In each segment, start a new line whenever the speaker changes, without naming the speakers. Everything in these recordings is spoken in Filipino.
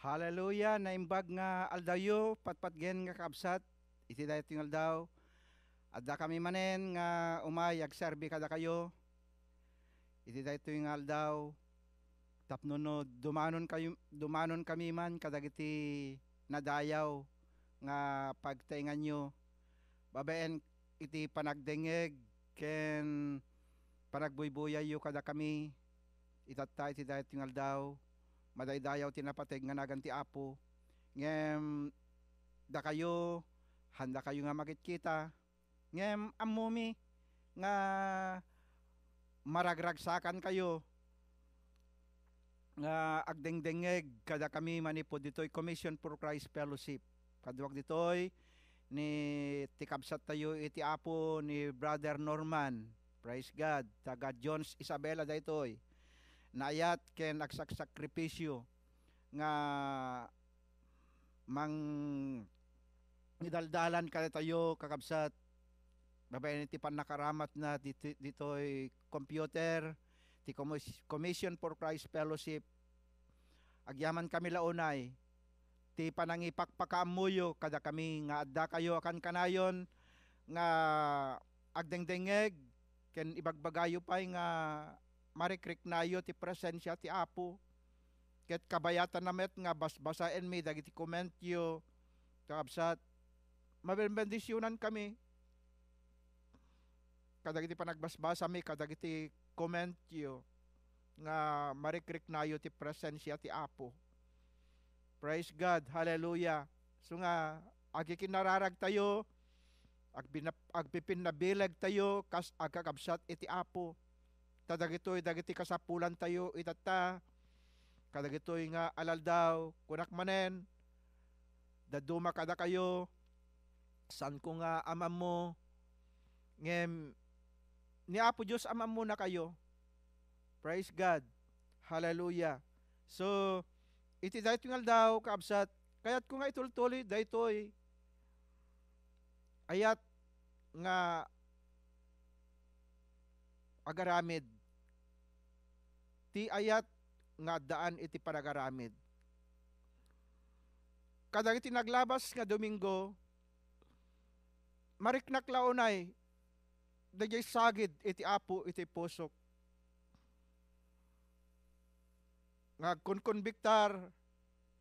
Hallelujah, naimbag nga aldayo, patpatgen nga kabsat, iti dayo ting aldaw. Adda kami manen nga umay agserbi kada kayo, iti dayo ting aldaw. Tapno dumanon kami man kadagiti nadayaw nga pagtaingan nyo. Babaen iti panagdengeg ken panagbuybuyay yo kada kami, itatta iti dayo ting aldaw. Madaydayaw tinapateg nga naganti apo. Ngem da kayo, handa kayo nga makikita. Ngem amumi nga maragragsakan kayo nga agdengdengeg kada kami manipod ditoy Commission for Christ Fellowship. Kaduwag ditoy ni tikabsat tayo iti apo ni Brother Norman. Praise God. Taga Jones Isabela daytoy. Naayat ken agsakripisyo nga mang idaldalan kada tayo kakabsat. Babayan iti panakaramat na ditoy computer, ti Commission for Christ Fellowship. Agyaman kami launay, ti panangipakpakaamuyo kada kami nga adda kayo akan kanayon nga agdengdengeg ken ibagbagayo pay nga marikrik nayo ti presensya ti apo. Ket kabayatan namet nga basbasaen mi dagiti komentyo kakabsat. Mabembendisyonan kami kadagiti panagbasbasa mi kadagiti komentyo nga marikrik nayo ti presensya ti apo. Praise God, hallelujah. So nga agikinararag tayo, agpipinabilag tayo kas agkakabsat iti apo. Tadagitoy dagiti kasapulan tayo itata, kadagitoy nga alaldaw kunak manen daduma kada kayo san ko nga amam mo ngem ni Apo Diyos amam mo na kayo. Praise God, hallelujah. So iti daytoy nga aldaw kaabsat, kayat ko nga itultuloy daytoy ayat nga agaramid. Ti ayat nga daan iti panagaramid. Kadagiti naglabas nga Domingo, mariknak launay, dagay sagid iti apo iti pusok. Nga konbiktar,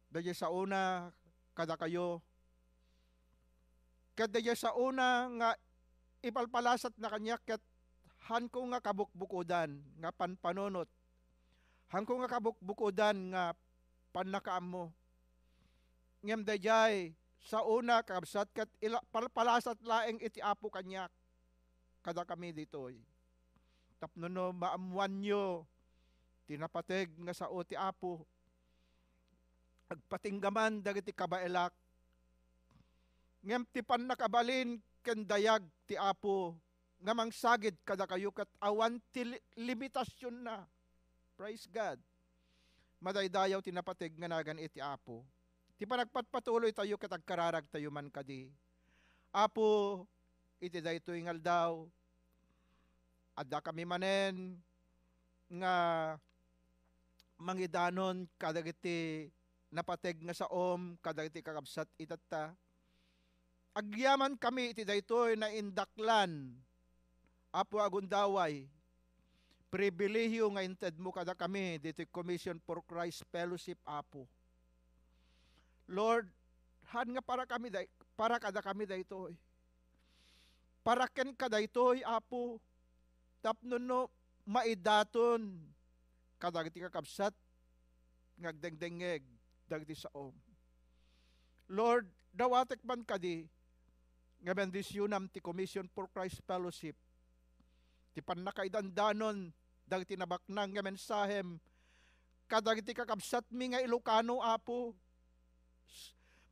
dagay sa una kada kayo. Kadagay sa una nga ipalpalasat na kanya ket han ko nga kabukbukudan nga panpanunot. Han ko nga kabukbukudan nga panakaam mo. Ngem dayjay sa una kabsat ket palpalasat laeng iti apo kanyak kada kami ditoy. Tapno no maamuan nyo tinapateg nga sao ti apo. Agpatinggaman dagiti kabaelak. Ngem ti pannakabalin ken dayag ti apo nga mangsagid kada kayo kat awan ti limitasyon na. Praise God. Madaydayaw tinapateg nga nagan iti apo. Ti panagpatpatuloy tayo kat agkararag tayo man kadi. Apo, iti daytoy nga aldaw. Adda kami manen nga mangidanon kadagiti napateg nga saom kadagiti kakabsat itata. Agyaman kami iti daytoy na indaklan. Apo agundaway, pribilehiyo nga inted mo kada kami dito Commission for Christ Fellowship apo. Lord, han nga para kada kami daytoy. Para ken kada itoy apo. Tapno no maidaton kadagiti kakabsat ngagdengdengeg dagiti saom. Lord, dawatek man kadi nga bendisyonam ti Commission for Christ Fellowship. Ti pannakaidandanon dagiti nabaknang nga mensahem kadagiti kakabsat mi nga Ilocano apo.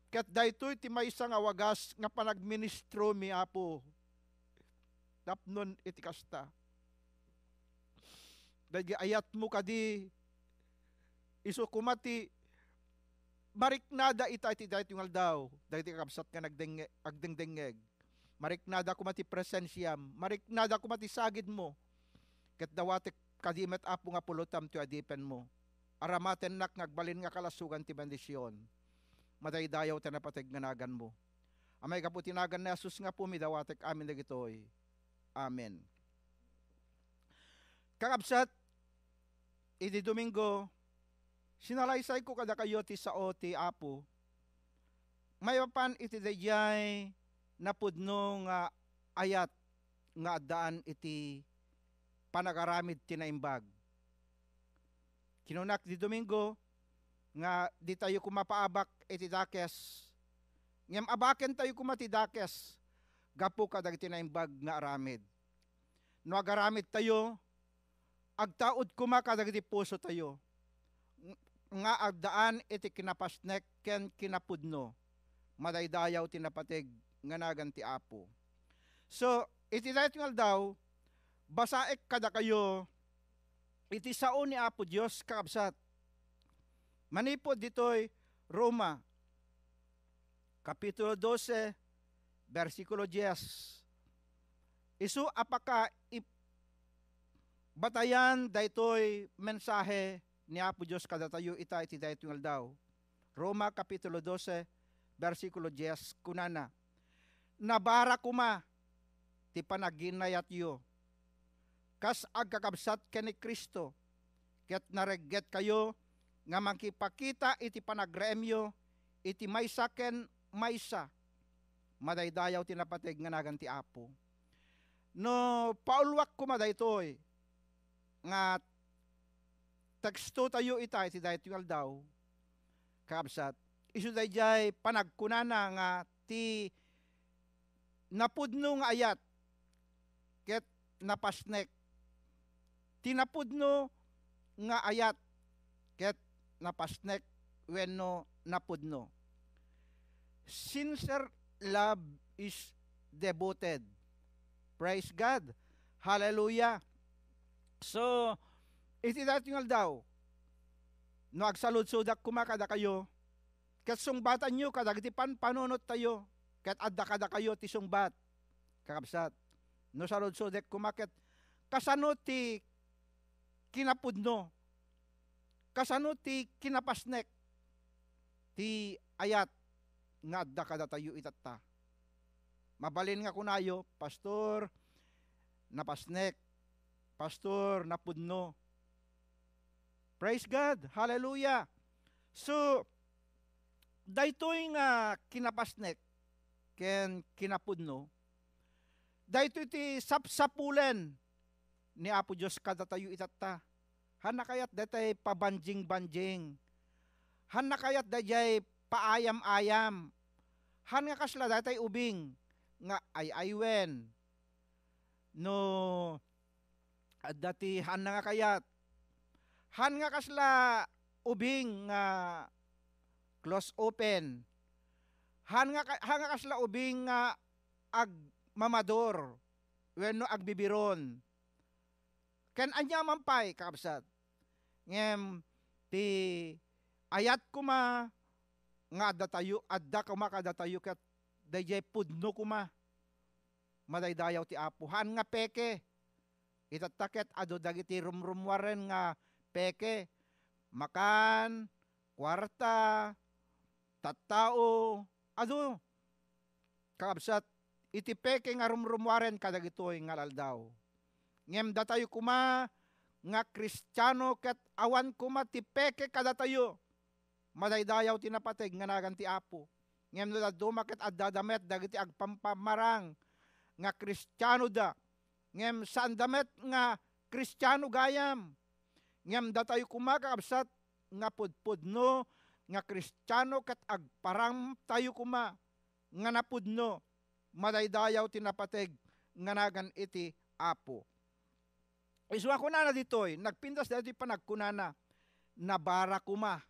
Ket daytoy ti maysa nga wagas nga panagministro mi apo. Tapnon iti kasta. Dagi ayat mo kadi isu kumati mariknada ita iti daytoy nga aldaw dagiti kakabsat nga agdengdengeg. Mariknada ko mati presensyam, mariknada ko mati sagid mo. Ket dawatek kadimet apo nga pulutam ti adipen mo. aramaten nak ngagbalin nga kalasugan ti bendisyon. Madaydayaw ta napateg nga nagan mo. Amay ka po tinagan na Jesus nga po midawatek amin dagitoy. Amen. Kakabsat, idi Domingo, sinalaysay ko kada kayo ti sao ti Apo. Mayapan iti dayjay napudno nga ayat nga addaan iti panagaramid ti naimbag. Kinunak di Domingo nga di tayo kumapaabak iti dakes. Ngem abaken tayo kumatidakes gapo kadag iti naimbag nga aramid. No agaramid tayo, agtaod kuma kadag iti puso tayo. Nga agdaan iti kinapasnek ken kinapudno. Madaydayaw tinapateg nga nagan ti Apo. So, iti daytoy daw, basaek kada kayo, iti sao ni Apo Dios kakabsat. Manipod ditoy, Roma, Kapitulo 12, versikulo 10. Isu apaka batayan daytoy mensahe ni Apo Dios kada tayo ita iti daytoy daw. Roma, Kapitulo 12, versikulo 10, kunana, nabara kuma, ti panaginayat yo, kas agkakabsat ken ni Kristo, ket naregget kayo, nga mangkipakita iti panagremyo, iti maysa ken maysa, madaydayaw tinapateg nga nagan ti Apo. No, paulwak kuma daytoy, nga teksto tayo ita iti daytoy daw, kakabsat, isu dayjay panagkunana nga ti napudno nga ayat ket napasnek. Ti napudno nga ayat ket napasnek wenno napudno. Sincere love is devoted. Praise God. Hallelujah. So, iti datingal daw, no agsalud-sudak kumakada kayo, ket sungbatan nyo kadag ti panunot tayo, ket adda kada kayo ti sungbat. Kakabsat, no salud-sudek kumaket, kasano ti kinapudno, kasano ti kinapasnek, ti ayat, nga adda kada tayo itatta. Mabalin nga kunayo, pastor, napasnek, pastor, napudno. Praise God, hallelujah. So, daytoy nga kinapasnek, ken kinapudno, daytoy ti sapsapulen ni Apo Dios kada tayo itatta. Hana kayat daytay pabanjing-banjing. Hana kayat dayjay paayam-ayam. Han nga kasla daytay ubing nga ay-aywen. No dati han nga kayat. Han nga kasla ubing nga close open. Han nga kasla ubing nga agmamador wenno agbibiron. Ken anya mampay kakabsat. Ngem ti ayat kuma nga adda kuma kada tayo ket dayjay pudno kuma. Madaydayaw ti Apo. Han nga peke. Itattaket ado dagiti rumrumwaren nga peke. Makan, kwarta, tattao, ado, kakabsat, iti peke nga rumrumwaren kadagitoy nga laldaw. Ngem datayo kuma, nga Kristiyano ket awan kuma ti peke kadatayo, madaydayaw tinapateg nga nagan ti Apo. Ngem no daduma ket addadamet dagiti agpampamarang nga Kristiyano da. Ngem saan damet nga Kristiyano gayam. Ngem datayo kuma kakabsat, nga pudpudno, nga Kristiyano ket agparang tayo kuma, nga napudno, madaydayaw tinapateg, nga nagan iti Apo. Iswa ko na ditoy, nagpindas dito panagkunana, nabara kuma,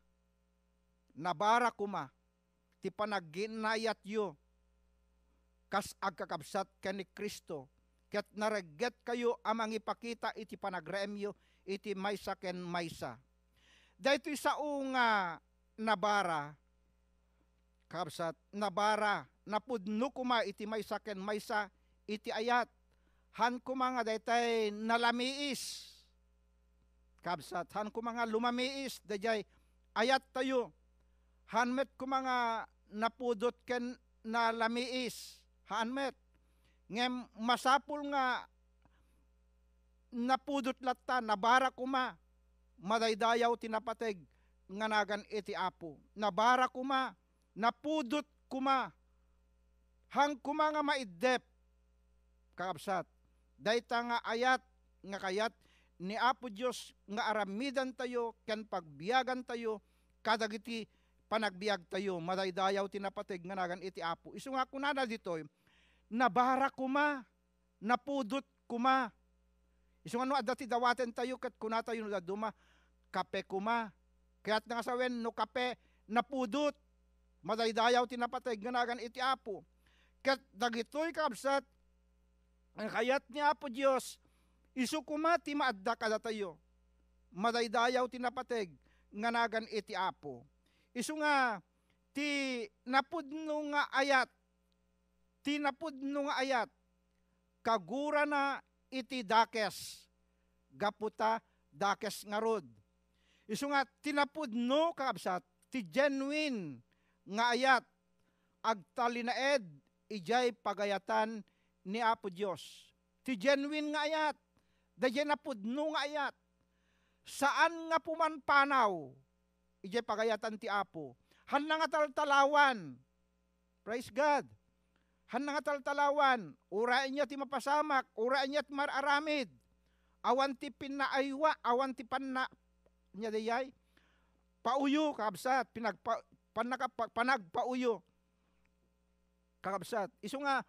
ti panagginayat yo, kas agkakabsat ken ni Kristo, ket naregget kayo amang ipakita iti panagremyo, iti maysa ken maysa. Daytoy sao nga nabara, kabsat, nabara, napudno kuma iti maysa ken maysa, iti ayat, han kuma nga daytay nalamiis, kabsat, han ko mga lumamiis, dayay ayat tayo, hanmet ko mga napudot ken na lamiis, hanmet, ngem masapul nga napudot latta, nabara kuma, madaydayaw tinapateg, nganagan iti apo, nabara kuma, napudot kuma, hang kuma nga maidep, kakabsat, dayta nga ayat, nga kayat, ni Apo Diyos nga aramidan tayo, ken pagbiyagan tayo, kadagiti panagbiag tayo, madaydayaw tinapateg, nganagan iti apo. Isu nga kunana ditoy, nabara kuma, napudot kuma. Isu nga no, adda ti dawaten tayo, kat kuna tayo no daduma, kape kuma. Kaya't nga sawen, no kape, napudot, madaydayaw tinapateg, nganagan iti apo. Kat dagitoy kabsat, ang kayat ni Apo Diyos, isu kuma ti maadda kada tayo, madaydayaw tinapateg, nganagan iti apo. Isu nga, ti napudno nga ayat, kagura na iti dakes, gaputa dakes nga rod. Isu nga, tinapudno kakabsat, ti genuine nga ayat, agtalinaed, ijay pagayatan ni Apo Diyos. Ti genuine nga ayat, dayay napudno nga ayat, saan nga pumanpanaw, ijay pagayatan ti Apo. Han nga taltalawan, praise God, han nga taltalawan, urain niya ti mapasamak, urain niya ti mararamid, awan ti pinaaywa, awan ti panna, niya dayay, pauyo, kakabsat, panagpauyo, kakabsat. Isu nga,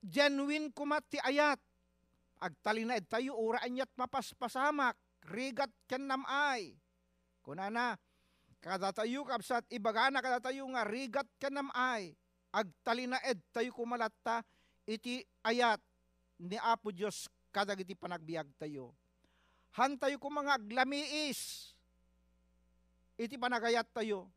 genuine kumat ti ayat, agtalinaed tayo, uraan niya't mapaspasamak, rigat ken namay. Kunana, kada tayo kabsat, ibagana kada tayo nga rigat ken namay, agtalinaed tayo kumalatta, iti ayat ni Apo Diyos kadagiti panagbiag tayo. Han tayo kung mga aglamiis, iti panagayat tayo.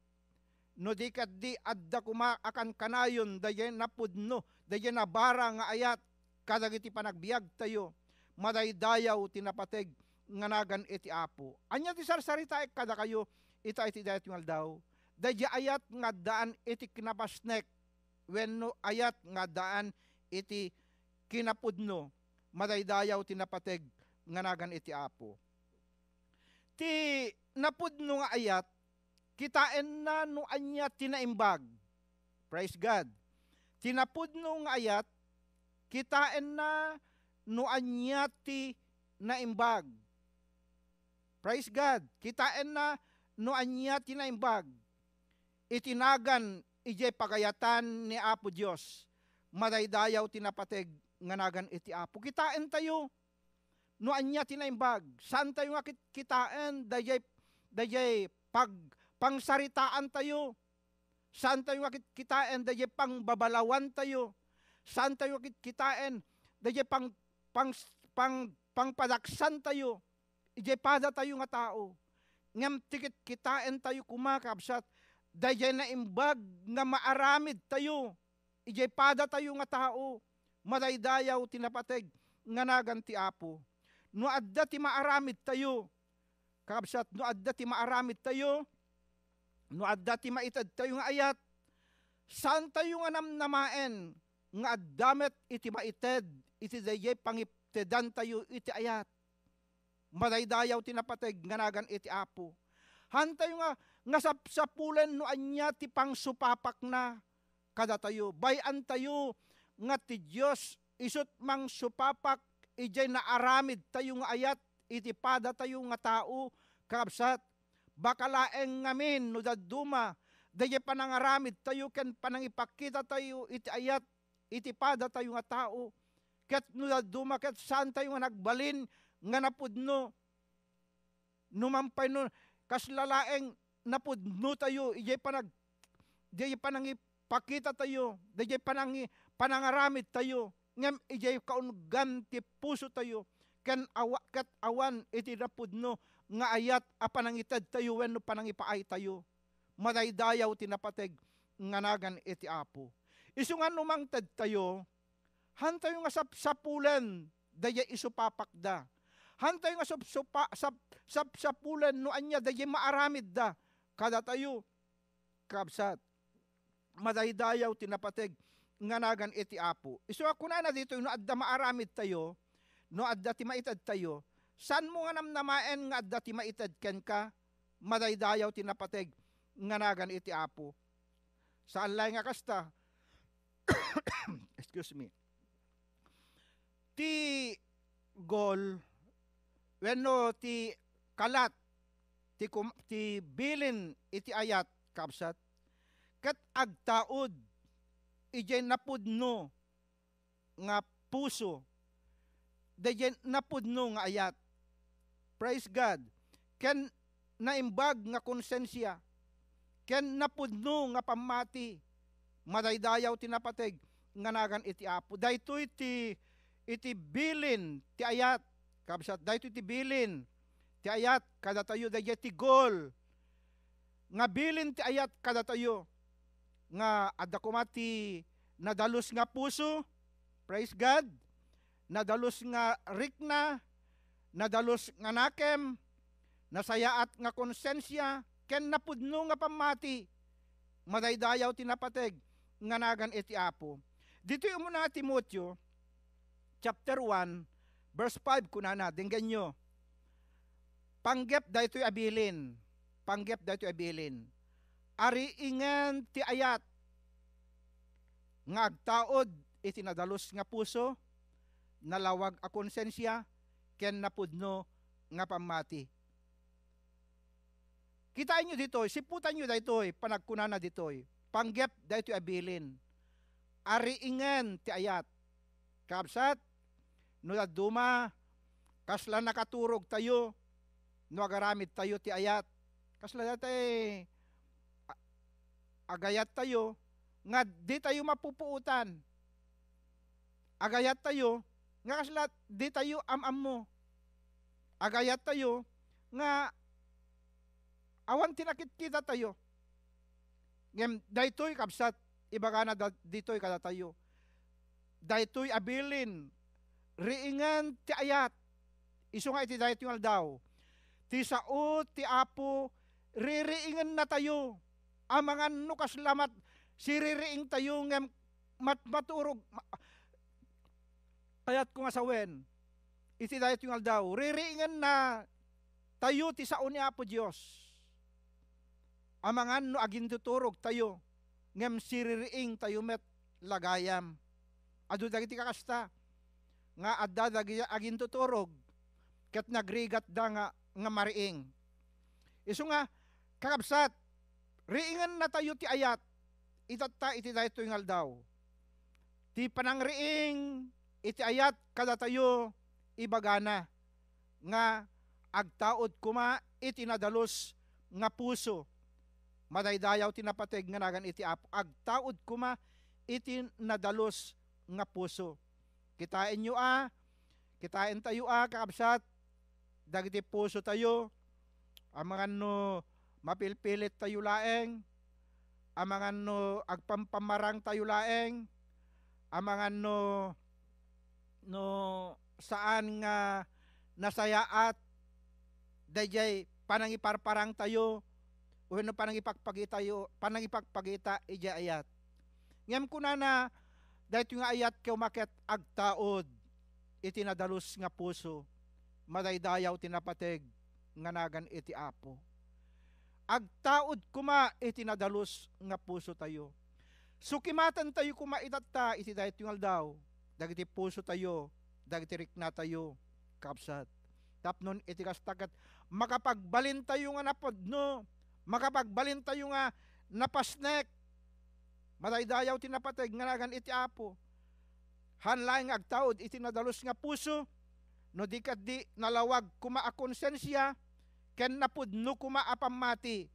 No di kaddi adda kuma akan kanayon, dayen napudno, dayen nabara nga ayat, kadagiti panagbiag tayo, madaydayaw tinapateg, nganagan iti apo. Anya ti sarsarita kada kayo, ita iti dayat yung aldaw, dayja ayat nga daan iti kinapasnek, wenno ayat nga daan iti kinapudno, madaydayaw tinapateg, nganagan iti apo. Ti napudno nga ayat, kitain na no anya tinaimbag. Praise God. Tinapudno nga ayat, kitain na no anya ti naimbag. Praise God. Kitain na no anya ti naimbag. Itinagan ijay pagayatan ni Apo Diyos. Madaydayaw tinapateg nganagan iti Apo. Kitain tayo no anya ti naimbag. Saan tayo nga kitain? Dayay pangsaritaan tayo. Saan tayo nga kitain? Dayay pangbabalawan tayo. Saan tayo kitain? Dayay pangpadaksan tayo. Ijay pada tayo nga tao. Ngam tikit kitain tayo kumakabsat. Dayay na imbag nga maaramid tayo. Ijay pada tayo nga tao. Madaydayaw tinapateg nganagan ti Apo. No adda ti maaramid tayo. Kabsat, no adda ti maaramid tayo. No adda ti maitad tayo nga ayat. Saan tayo nga namnamaen nga addamet iti maited, iti dayay pangiptedan tayo iti ayat. Madaydayaw tinapateg nganagan iti Apo. Han tayo nga sapsapulen no anya ti pangsupapak na kada tayo. Bayan tayo nga ti Diyos isut mang supapak ijay naaramid tayo nga ayat iti pada tayo nga tao kakabsat. Bakalaeng ngamin no daduma dayay panangaramid tayo ken panangipakita tayo iti ayat iti pada tayo nga tao. Ket no daduma ket saan tayo nga nagbalin nga napudno. Numampay no kaslalaeng napudno tayo ijay panangipakita tayo, ijay panangaramid tayo. Ngem ijay kaungan ti puso tayo ken ket awan iti napudno nga ayat a panangitad tayo wenno panangipaay tayo. Madaydayaw tinapateg nganagan iti Apo. Isu nga numangted tayo, han tayo nga sapsapulen daya isupapakda. hantay nga sapulan no anya dahi maaramid da kada tayo kabsat madaydayaw tinapateg nga nagan iti Apo. Isu ako na dito no adda maaramid tayo, no adda ti maitad tayo, saan mo nga namnamaen nga adda ti maitad ken ka madaydayaw tinapateg nga nagan iti Apo. Saan lay nga kasta? Excuse me. Ti goal wenno ti kalat ti bilin iti ayat kabsat ket agtaod ijay napudno nga puso dayjay napudno nga ayat. Praise God. Ken naimbag nga konsensya ken napudno nga pamati madaydayaw tinapateg nga nagan iti Apo. Daytoy iti bilin ti ayat kabsat, daytoy ti bilin ti ayat kada tayo dayjay ti goal nga bilin ti ayat kada tayo nga adda kumati nadalos nga puso, praise God, nadalos nga rikna, nadalos nga nakem, nasayaat nga konsensya, ken napudno nga pamati, madaydayaw tinapateg, nga nagan iti Apo. Dito yung muna Timoteo, chapter 1, verse 5, kunana, dinggan nyo, panggep daytoy abilin, panggep daytoy abilin, ariingan ti ayat, nga agtaod iti nadalos nga puso, nalawag a konsensya, ken napudno nga pamati. Kitain nyo ditoy, siputan nyo daytoy, panagkunana ditoy, panggep daytoy abilin, ariingan ti ayat, kabsat, no duma, kasla nakaturog tayo, no agaramid tayo ti ayat, kasla datay, agayat tayo, nga di tayo mapupuutan. Agayat tayo, nga kasla di tayo amam mo. Agayat tayo, nga awan tinakit kita tayo. Ngem, daytoy kabsat, ibaga na ditoy kada tayo. Daytoy abilin, riingan ti ayat, iso nga iti daytoy daw. Ti sao, ti Apo, ririingan na tayo. Amangan no kaslamat, siririing tayo ngem maturog. Kayat ko nga sawen, iti daytoy daw, ririingan na tayo ti sao ni Apo Dios. Amangan no agin tuturog tayo, ngem siririing tayo met lagayam. Adu dagiti kakasta, nga adda dagi agin tuturog, ket nagrigat da nga mariing. Isu nga, kakabsat, riingan na tayo ti ayat, itatta iti daytoy daw. Ti panangriing, iti ayat kada tayo ibagana, nga agtaod kuma iti nadalos nga puso, madaydayaw tinapateg nga nagan iti Apo, agtaod kuma iti nadalos nga puso. Kitain nyo kitain tayo kakabsat, dagiti puso tayo, amangan no mapilpilit tayo laeng, amangan no agpampamarang tayo laeng, amangan no saan nga nasayaat, dayjay panangiparparang tayo, no panangipagpagita ija ayat. Ngem kunana, dahito nga ayat kay umaket agtaod, iti nadalos nga puso, madaydayaw tinapateg, nga nagan iti Apo. Agtaod kuma iti nadalos nga puso tayo. Sukimatan tayo kuma itatta, iti dahito nga daw, dagiti puso tayo, dagiti rikna tayo, kapsat. Tapnon iti kastakat, makapagbalin tayo nga napodno, makapagbalin tayo nga napasnek, madaydayaw tinapateg nga nagan iti Apo. Hanlaing agtaod iti nadalos nga puso, no di kaddi nalawag kuma a konsensya, ken napudno kuma a pamati,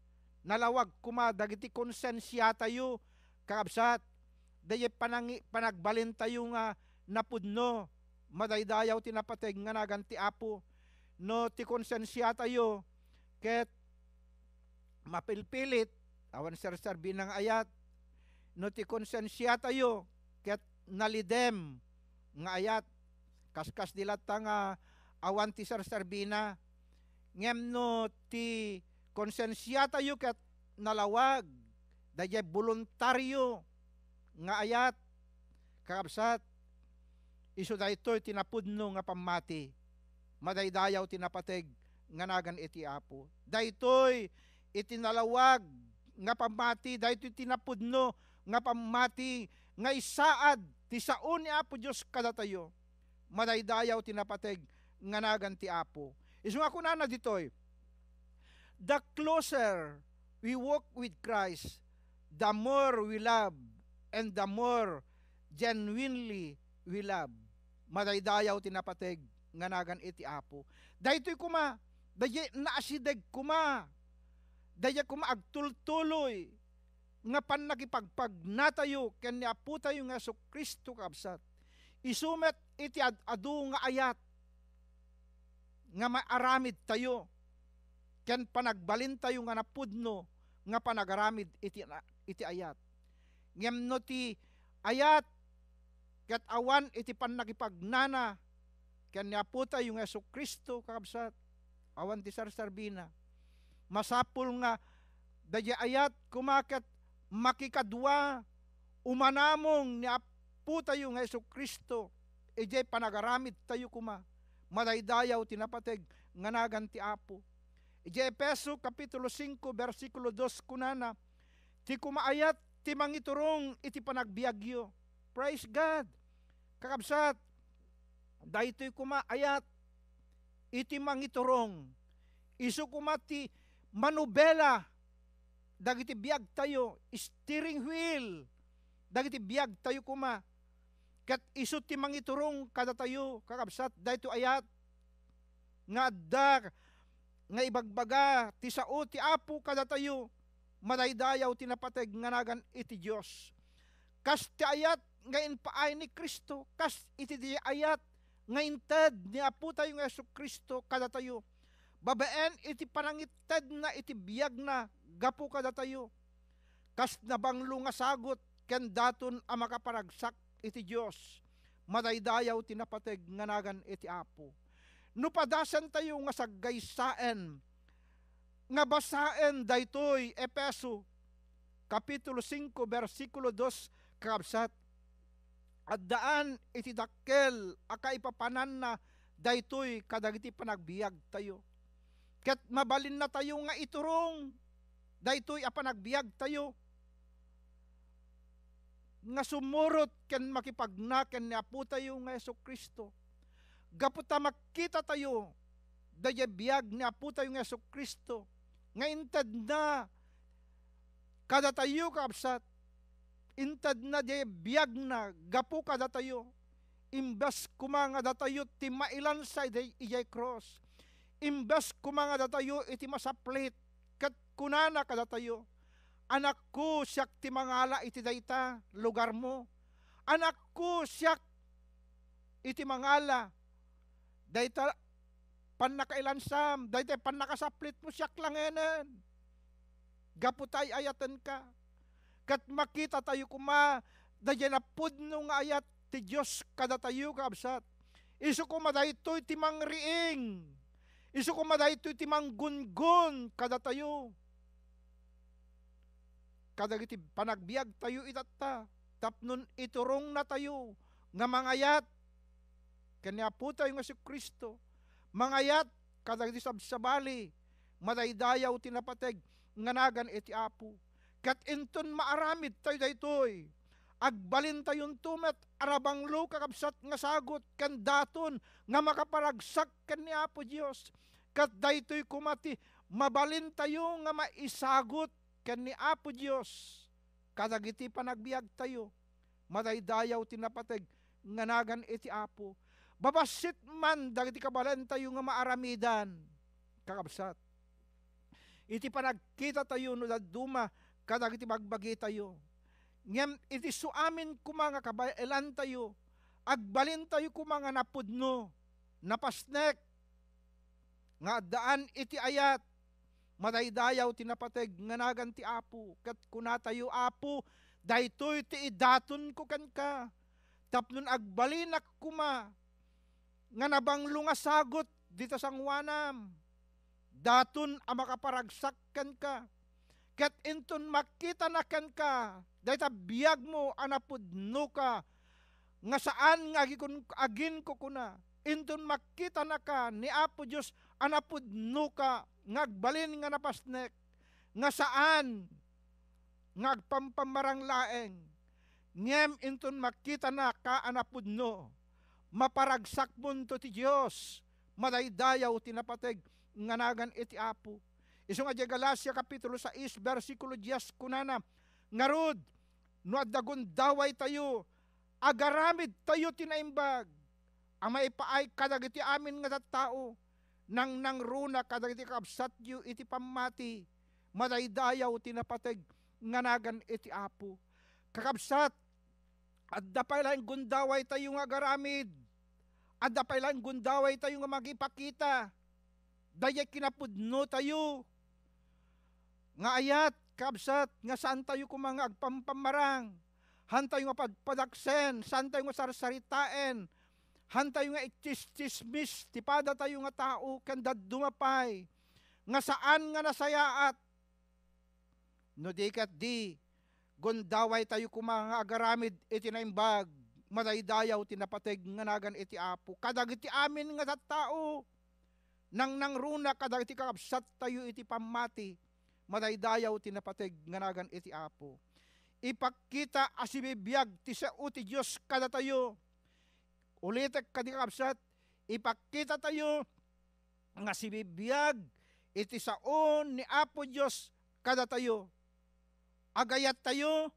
nalawag kuma dagiti konsensya tayo, kaabsat, daye panagbalin tayo nga napudno, madaydayaw tinapateg nga nagan ti Apo, no ti konsensya tayo, ket mapilpilit, awan sarsarbi ng ayat, no ti konsensya tayo, ket nalidem nga ayat, kaskas dilata nga awan ti sarsarbina, ngem no ti konsensya tayo ket nalawag, dayay voluntaryo nga ayat, kakabsat, iso daytoy tinapudno nga pamati, madaydayaw tinapateg nga nagan iti Apo. Daytoy itinalawag nga pamati, daytoy tinapudno nga pamati, nga isaad ti sao ni Apo Dios kadatayo, madaydayaw tinapateg nga nagan ti Apo. Isu nga kunana ditoy, the closer we walk with Christ, the more we love, and the more genuinely we love. Madaydayaw tinapateg nga nagan iti Apo. Daytoy kuma, dayay naasideg kuma, dayay kuma agtultuloy, nga pan nakipagpag natayo, ken ni Apo tayo nga so Kristo kabsat. Isumet iti adu nga ayat, nga maaramid tayo, ken panagbalin tayo nga napudno, nga panagaramid iti ayat. Ngem no ti ayat, ket awan iti pannakipagnana, ken ni Apo tayo nga so Kristo kakabsat, awan ti sarsarbina. Masapul nga, dayay ayat kumaket makikadwa, umanamong ni Apo tayo nga so Kristo, ijay panagaramid tayo kuma, madaydayaw tinapateg nga nagan ti Apo. Ijay Efeso kapitulo 5 versikulo 2 kunana, ti kumaayat ti mangiturong iti panagbiagyo. Praise God. Kakabsat, daytoy kumaayat iti mangiturong, isu kumati manubela, dagiti biag tayo, steering wheel, dagiti biag tayo kuma, kat isu ti mangiturong kada tayo, kakabsat, dayto ayat, nga adda, nga ibagbaga, ti sao ti Apo kada tayo, madaydayaw tinapateg nga nagan iti Dios. Kas ti ayat nga inpaay ni Kristo, kas iti di ayat nga inted ni Apo tayo nga Yesu Kristo kada tayo. Babaen iti panangited na iti biyag na gapo kada tayo. Kas nabanglo nga sagot ken daton a makaparagsak iti Dios. Madaydayaw tinapateg nga nagan iti Apo. No padasan tayo nga saggaysaen, nga basaen daytoy Efeso kapitulo 5 versikulo 2 kakabsat, at daan iti dakkel akaipapanan na daytoy kadagiti panagbiag tayo. Ket mabalin na tayo nga iturong, daytoy a panagbiag tayo, nga sumurot ken makipagnaken ni Apo tayo nga Yesu Kristo. Gaputa makita tayo, dayay biag ni Apo tayo nga Yesu Kristo, nga inted na kada tayo kaabsat, inted na dayay biag na gapo kada tayo, imbes kumanga datayo ti mailan sa ijay cross, imbes kumanga datayo iti masaplit, kat kunana kada tayo, anak ko siyak ti mangala iti dayta lugar mo, anak ko siyak iti mangala dayta pannakailansam, dayta pannakasaplit mo siyak langenen, gaputay ayatan ka, kat makita tayo kuma, dayay na pudno nga ayat ti Diyos kada tayo kaabsat, isu kuma daytoy ti mangriing, isu kuma daytoy ti manggungun kada tayo, kadagiti panagbiag tayo itatta, tapnon iturong na tayo, nga mangayat, kanya po tayo nga si Kristo, mangayat, kadagiti sabsabali, madaydayaw tinapateg, nga nagan iti Apo, kat inton maaramid tayo daytoy, agbalin tayon tumet, arabanglo kakabsat nga sagot, kan daton, nga makaparagsak kan ni Apo Diyos, kat daytoy kumati, mabalin tayo nga maisagot, kan ni Apo Diyos, kadagiti panagbiag tayo, madaydayaw tinapateg, nga nagan iti Apo, babasit man, dagiti kabalan tayo nga maaramidan, kakabsat, iti panagkita tayo, no daduma, kadagiti bagbagi tayo, ngem iti suamin kumanga kabailan tayo, agbalin tayo kumanga napudno, napasnek, nga daan iti ayat, madaydayaw tinapateg nga nagan ti Apo, kat kunatayo Apo, daytoy ti idaton ko kan ka, tapnon agbalinak kuma, nga nabanglo nga sagot dito sang wanam. Daton ang makaparagsakan ka. Ket inton makita na ken ka, dahita biyag mo anapudno ka, nga saan nga agin ko kuna. Inton makita na ka ni Apo Diyos anapudno ka, ngagbalin nga napasnek, nga saan ngagpampamarang laeng. Ngem inton makita na ka anapudno, maparagsak munto ti Diyos, madaydayaw tinapateg, nganagan iti Apo. Iso nga di Galacia kapitulo 6 versikulo 10 kunana, ngarod no addagon daway tayo, agaramid tayo tinaimbag, ang maipaay kadagiti amin nga tattao, nang nangruna kadagiti kabsat yu iti pamati, madaydayaw tinapateg, nganagan iti Apo. Kakabsat, adda pa lang gundaway tayo nga agaramid, adda pa lang gundaway tayo nga magipakita, dayay kinapudno tayo. Nga ayat, kabsat, nga saan tayo kumanga agpampamarang, han tayo nga padaksen, saan tayo nga sarsaritaen, han tayo nga itis-tismis, tipada tayo nga tao, kanda dumapay, nga saan nga nasayaat, no di kat di, gundaway tayo kumanga agaramid iti naimbag, madaydayaw tinapateg nga nagan iti Apo, kadagiti amin nga tattao, nang nangruna kadagiti kakabsat tayo iti pamati, madaydayaw tinapateg nga nagan iti Apo. Ipakita asibibiyag ti sao ti Diyos kada tayo. Ulitek kadi kakabsat, ipakita tayo nga sibibiyag iti sao ni Apo Diyos kada tayo. Agayat tayo,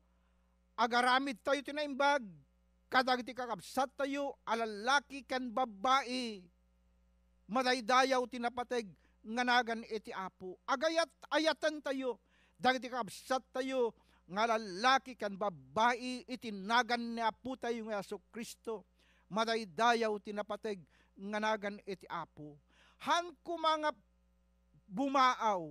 agaramid tayo tinaimbag, kadagiti kakabsat tayo, alalaki kan babae, madaydayaw tinapateg, nganagan iti Apo. Ayatan tayo, dagiti kabsat tayo, nga lalaki kan babae, itinagan ni Apo tayo nga Yesu Kristo, madaydayaw tinapateg, nganagan iti Apo. Han kumanga bumaaw,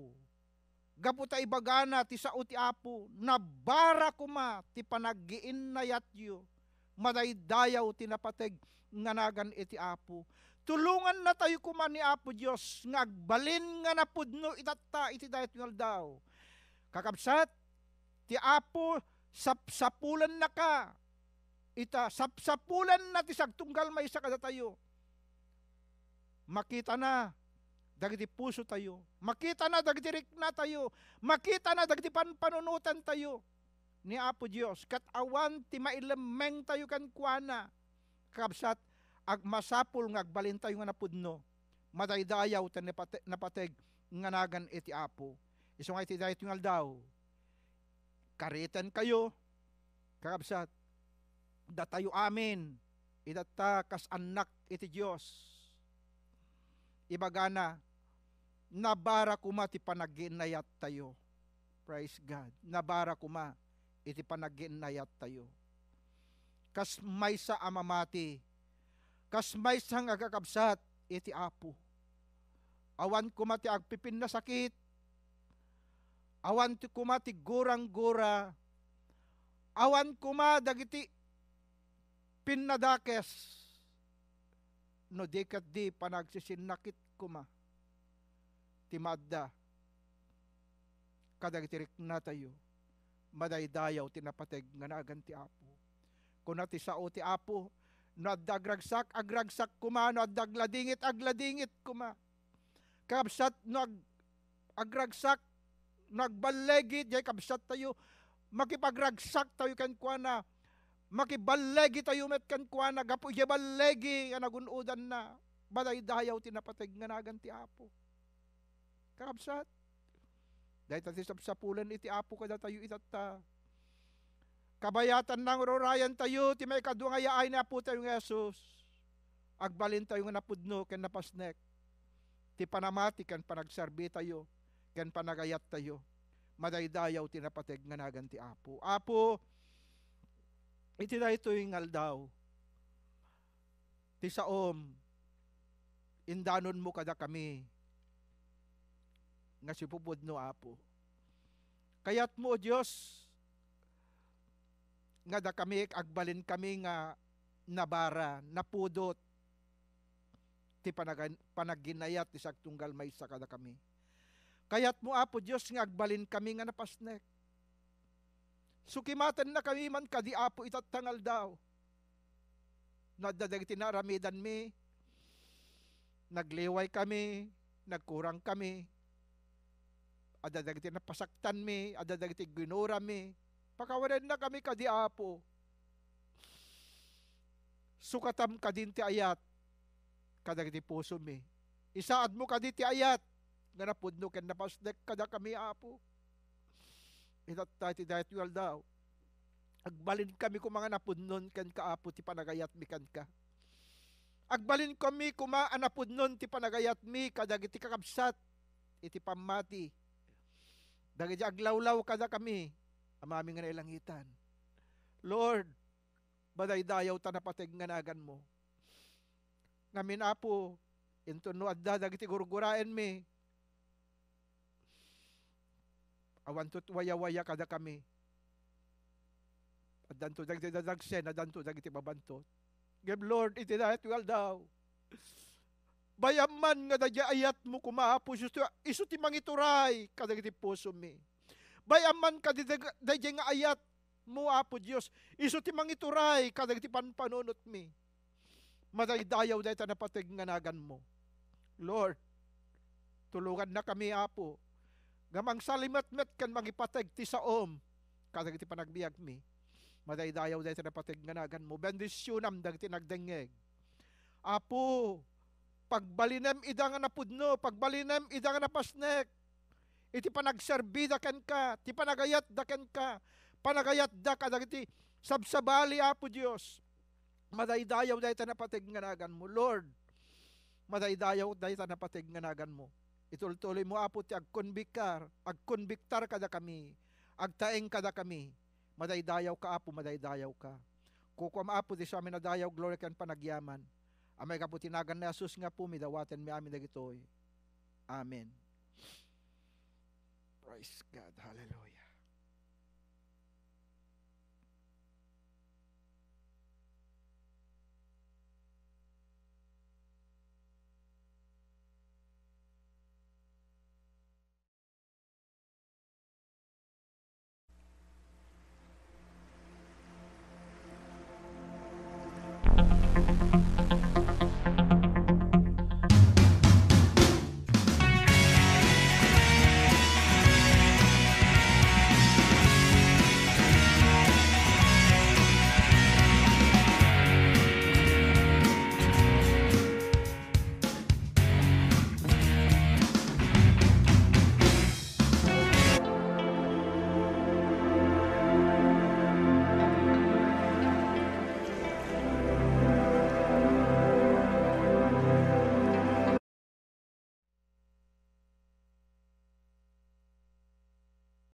gaputa ibagana ti sao ti Apo, nabara kuma ti panaggiin na yatyo, madaydayaw tinapateg, nganagan iti Apo. Tulungan na tayo kuman ni Apo Diyos, nga agbalin nga napudno itatta iti dayat nga daw. Kakabsat, ti Apo, sapsapulan na ka. Sapsapulan na ti sagtunggal may isa kada tayo. Makita na, dagiti puso tayo. Makita na, dagiti rikna tayo. Makita na, dagiti panunutan tayo. Ni Apo Diyos, kat awan ti mailemeng tayo kan kuana. Kakabsat, agmasapul nga agbalin tayo nga napudno, madaydayaw ta napateg nga nagan iti Apo. Iso nga iti dayat yung aldaw, karitan kayo, kakabsat, datayo amin, idata kas anak iti Diyos. Ibagana, nabara kuma ti panaginayat tayo. Praise God. Nabara kuma iti panaginayat tayo. Kas maysa amamati, kas may sang agakabsat iti Apo. Awan kumati agpipin na sakit, awan ti kumati gurang-gura, awan kuma dagiti pinnadakes, no di kat di panagsisinakit kuma, ti madda, kadagiti rikna tayo, madaydayaw tinapateg nga nagan ti Apo. Kuna ti sao ti Apo, no agragsak kuma, no agladingit kuma. Kabsat no agragsak, no agbalegit, jay kabsat tayo, makipagragsak tayo kan kuana, makibalegi tayo met kan kuana, gapo jay balegi, anagunudan na, badaydayaw tinapateg nga nagan ti Apo. Kabsat, dahil tati sapsapulan iti Apo kada tayo itata, kabayatan ng rorayan tayo, ti may kadungayay na po tayo ng Yesus. Agbalin tayo nga napudno, ken napasnek. Ti panamati, ken panagsarbi tayo, ken panagayat tayo. Madaydayaw, tinapateg nga nagan ti Apo. Apo, iti na ito yung aldaw. Ti saom, indanon mo kada kami, nga sipupudno Apo. Kayat mo, Diyos, nga da kami agbalin kami nga nabara, napudot, ti panaginayat ti sagtunggal maysa kada kami. Kayat mo Apo Dios nga agbalin kami nga napasnek. Sukimatan na kami man kadi Apo itatangal daw. Nadadagiti naramidan mi, nagliway kami, nagkurang kami, adadagiti napasaktan mi, adadagiti ginura mi, pakawanan na kami kadi Apo. Sukatam kadinti ayat, kadagiti puso mi. Isaad mo kaditi ayat, nga napudno ken napasnek kada kami Apo. Itatati dahit well daw. Agbalin kami kung mga napudnon ken ka Apo ti panagayat mi kan ka. Agbalin kami kung mga napudnon ti panagayat mi kadagiti kakabsat iti pamati. Dagiti aglawlaw kada kami amami nga nailangitan. Lord, badaydayaw ta napateg nga nagan mo. Ngamin Apo, into no adda dagiti gurguraen mi. Awan to't waya-waya kada kami. Adanto dagiti dadagsen, adanto dagiti babantot. Give Lord, iti dahit well daw. Bayaman nga dadya ayat mo kumaapo, iso ti mangituray kadagiti puso mi. Bayaman ka dadya nga ayat mo Apo Dios, iso ti mangituray kadagiti panpanunot mi. Madaydayaw dahil napateg nga nagan mo. Lord, tulungan na kami Apo. Gamang salimat-met kan magipateg ti saom kadagiti panagbiag mi. Madaydayaw dahil napateg nga nagan mo. Bendisyonam dagiti nagdengeg. Apo, pagbalinem ida nga napudno, pagbalinem ida nga napasnek, iti panagserbida ken ka, ti panagayat da ken ka, panagayat da kadagiti sabsabali Apo Dios. Madaydayaw dahil napateg nga nagan mo. Lord, madaydayaw dahil napateg nga nagan mo. Itultuloy mo Apo ti agkonbiktar kada kami, agtaeng kada kami. Madaydayaw ka Apo, madaydayaw ka. Kukum Apo di sa amin nadayaw, glory kan panagyaman. Amay ka po tinagan na Jesus nga po, midawaten mi amin dagitoy. Amen. Praise God. Hallelujah.